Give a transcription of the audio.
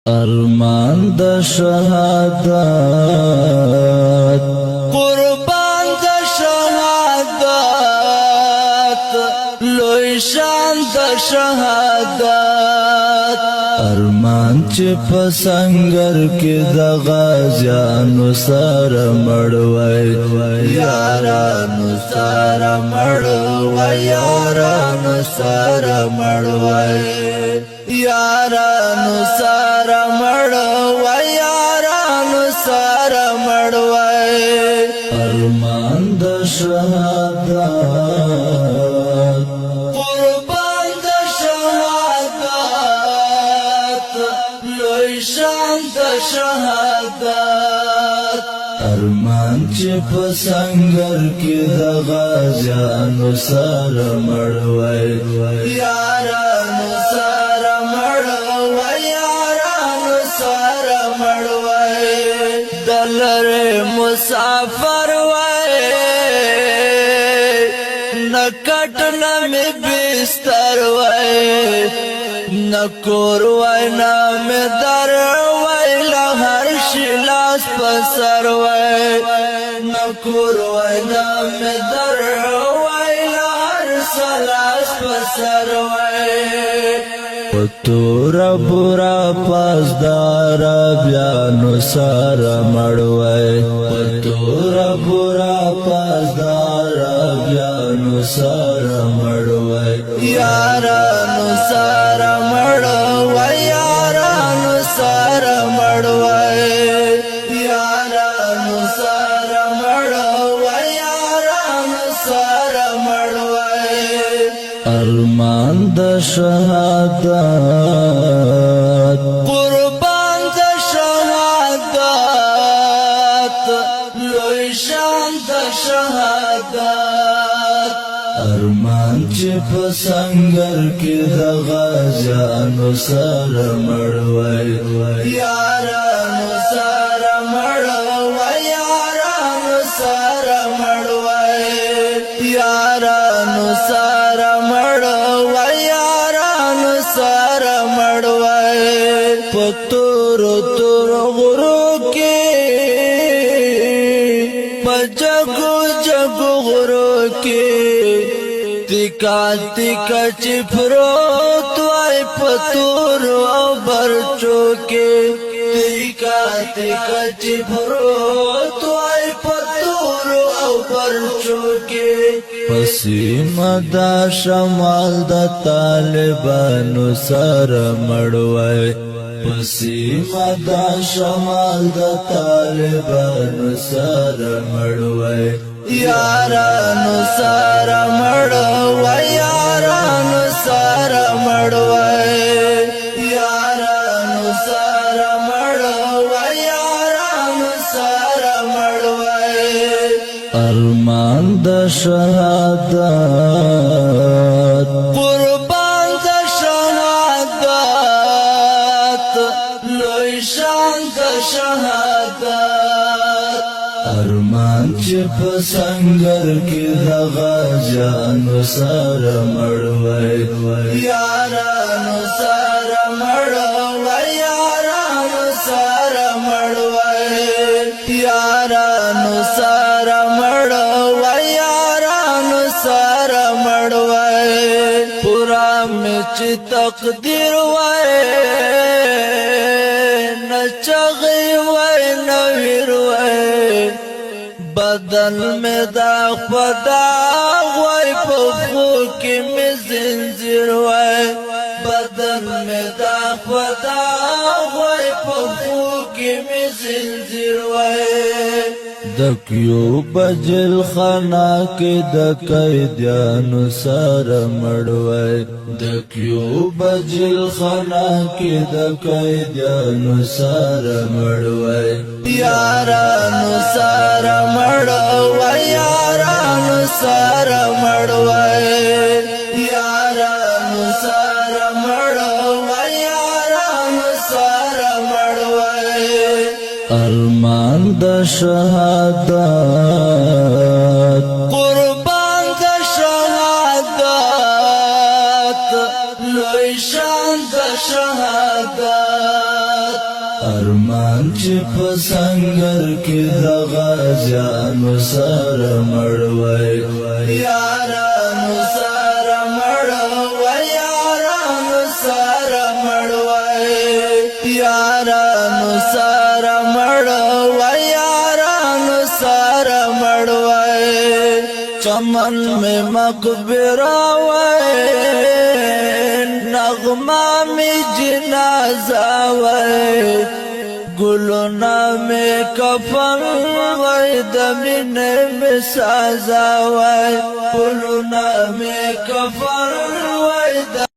ارمان د شهادت قربان د شهادت لوی شان د شهادت ارمان چې په سنگر کې د غازیانو سره مړوي یارانو سره مړوي یارانو سره مړوي یارانو سره مړوي یارانو سره مړوي ارمان د شهادت قربان د شهادت لوی شان د شهادت ارمان چې په سنگر کې د غازیانو سره مړوي یارانو سره مړوي یارانو سره مړوي دلره مسافر وای نکټ نم بستر وای نکور وای نام در وای لهر شلاس پسر وای نکور وای نام در وای لهر سلاس پسر وای پتورا پورا پاسدار بیانو سره مړوي پتورا پورا پاسدار بیانو سره مړوي یارانو سره مړوي یارانو سره مړوي یارانو سره مړوي یارانو سره مړوي ارمان د شهادت قربان د شهادت لوی شان د شهادت ارمان چې په سنگر کې د غازیانو سره مړوي یارانو سره مړوي یارانو سره مړوي یارانو سره مړوي یارانو سره مړوي پتور تور غرو کې پجګو جګو غرو کې تیکا تیکا چی پروت وای پتور او برچو کے تیکا تیکا چی پروت وای پتور او برچو کے پسیمه دا شمال د طالبانو سره مړوي پسیمه دا شمال د طالبانو سره مړوي یارانو سره مړوي یارانو سره مړوي یارانو سره مړوي یارانو سره مړوي ارمان د شهادت قربان د شهادت لوی شان د شهادت ارمان چې په سنگر کې د غازیانو سره مړوي یارانو سره مړوي یارانو سره مړوي یارانو سره مړوي یارانو سره مړوي پورا مچ تقدیر وای نچغي وای نویر وای بدن میں دا خدا وای پخو کی میں زنجیر وای بدن میں دا خدا وای پخو کی میں زنجیر وای دکیو بجل خانا کې د قیدیانو سره مړوي دکیو بجل خانا کې د قیدیانو سره مړوي یارانو سره مړوي یارانو سره مړوي یارانو سره مړوي یارانو سره مړوي ارمان د شهادت قربان د شهادت لوی شان د شهادت ارمان چې په سنگر کې د غازیانو سره مړ وای یارانو سره مړ وای یارانو سره مړ وای یارانو سره مړ وای یارانو سره مړ وای چمن میں مقبرہ وای نغمہ میں جنازہ وای گلونا میں کفن وای دمین میں سازا وای گلونا میں کفن وای